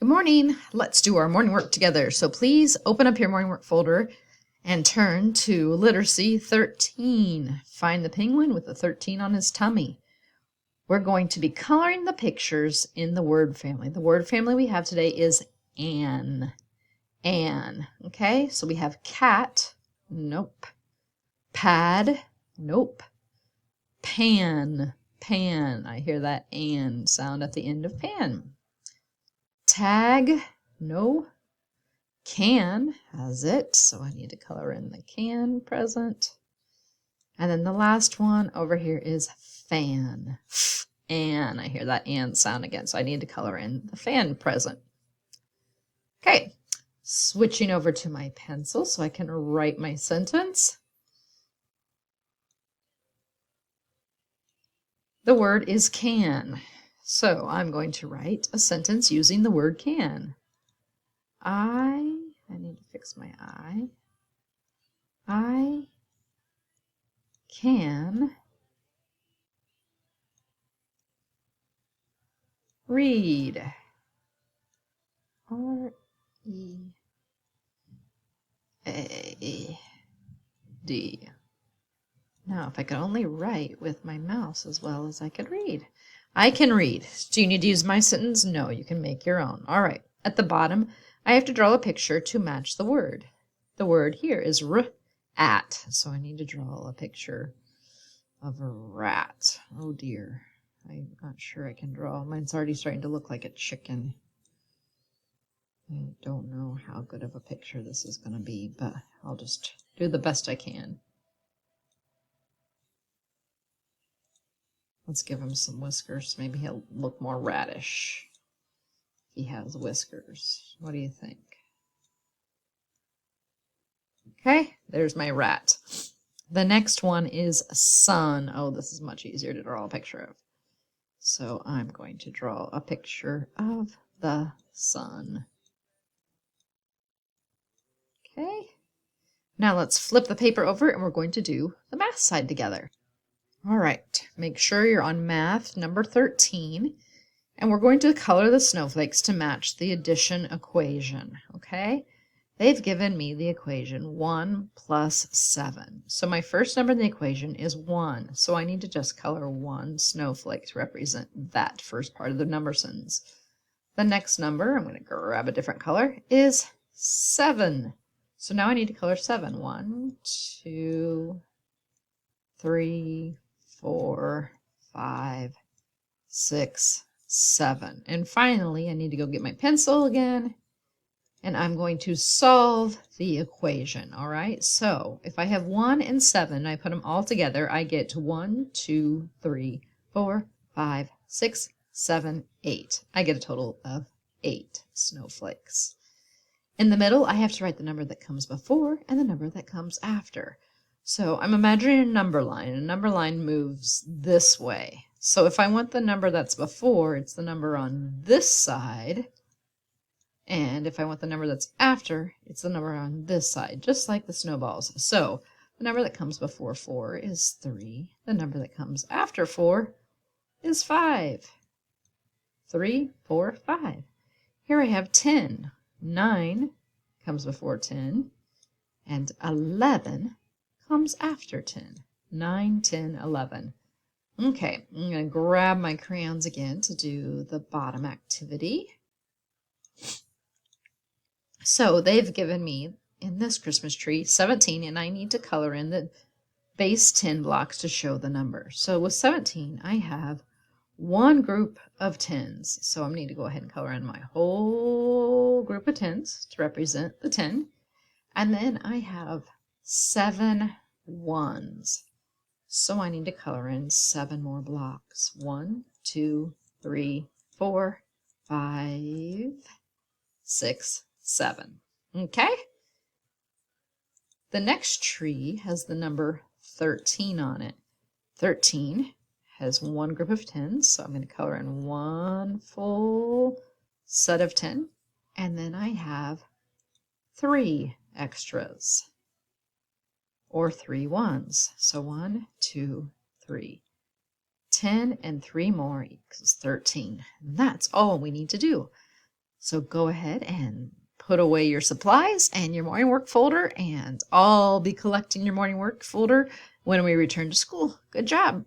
Good morning. Let's do our morning work together. So please open up your morning work folder and turn to Literacy 13. Find the penguin with the 13 on his tummy. We're going to be coloring the pictures in the word family. The word family we have today is an. An. Okay, so we have cat. Nope. Pad. Nope. Pan. Pan. I hear that and sound at the end of pan. Tag. No. Can has it, so I need to color in the can present. And then the last one over here is fan. And I hear that and sound again, so I need to color in the fan present. Okay, switching over to my pencil so I can write my sentence. The word is can, so I'm going to write a sentence using the word can. I need to fix my I. I can read. R-E-A-D. Now, if I could only write with my mouse as well as I could read. I can read. Do you need to use my sentence? No, you can make your own. All right. At the bottom, I have to draw a picture to match the word. The word here is rat, so I need to draw a picture of a rat. Oh dear, I'm not sure I can draw. Mine's already starting to look like a chicken. I don't know how good of a picture this is going to be, but I'll just do the best I can. Let's give him some whiskers. Maybe he'll look more ratish. He has whiskers. What do you think? Okay, there's my rat. The next one is sun. Oh, this is much easier to draw a picture of. So I'm going to draw a picture of the sun. Okay, now let's flip the paper over and we're going to do the math side together. All right, make sure you're on math number 13. And we're going to color the snowflakes to match the addition equation, okay? They've given me the equation 1 plus 7. So my first number in the equation is 1. So I need to just color 1 snowflake to represent that first part of the number sentence. The next number, I'm going to grab a different color, is 7. So now I need to color 7. 1, 2, 3, 4, 5, 6, 7. And finally, I need to go get my pencil again, and I'm going to solve the equation, all right? So if I have 1 and 7, I put them all together, I get 1, 2, 3, 4, 5, 6, 7, 8. I get a total of 8 snowflakes. In the middle, I have to write the number that comes before and the number that comes after. So I'm imagining a number line, and a number line moves this way. So if I want the number that's before, it's the number on this side. And if I want the number that's after, it's the number on this side, just like the snowballs. So the number that comes before 4 is 3. The number that comes after 4 is 5. 3, 4, 5. Here I have 10. 9 comes before 10. And 11 comes after 10. 9, 10, 11. Okay, I'm going to grab my crayons again to do the bottom activity. So they've given me, in this Christmas tree, 17, and I need to color in the base 10 blocks to show the number. So with 17, I have one group of 10s. So I need to go ahead and color in my whole group of 10s to represent the 10. And then I have 7 1s. So I need to color in 7 more blocks. 1, 2, 3, 4, 5, 6, 7. Okay? The next tree has the number 13 on it. 13 has one group of 10s, so I'm going to color in one full set of 10. And then I have 3 extras, or 3 1s. So 1, 2, 3. 10 and 3 more equals 13. And that's all we need to do. So go ahead and put away your supplies and your morning work folder, and I'll be collecting your morning work folder when we return to school. Good job.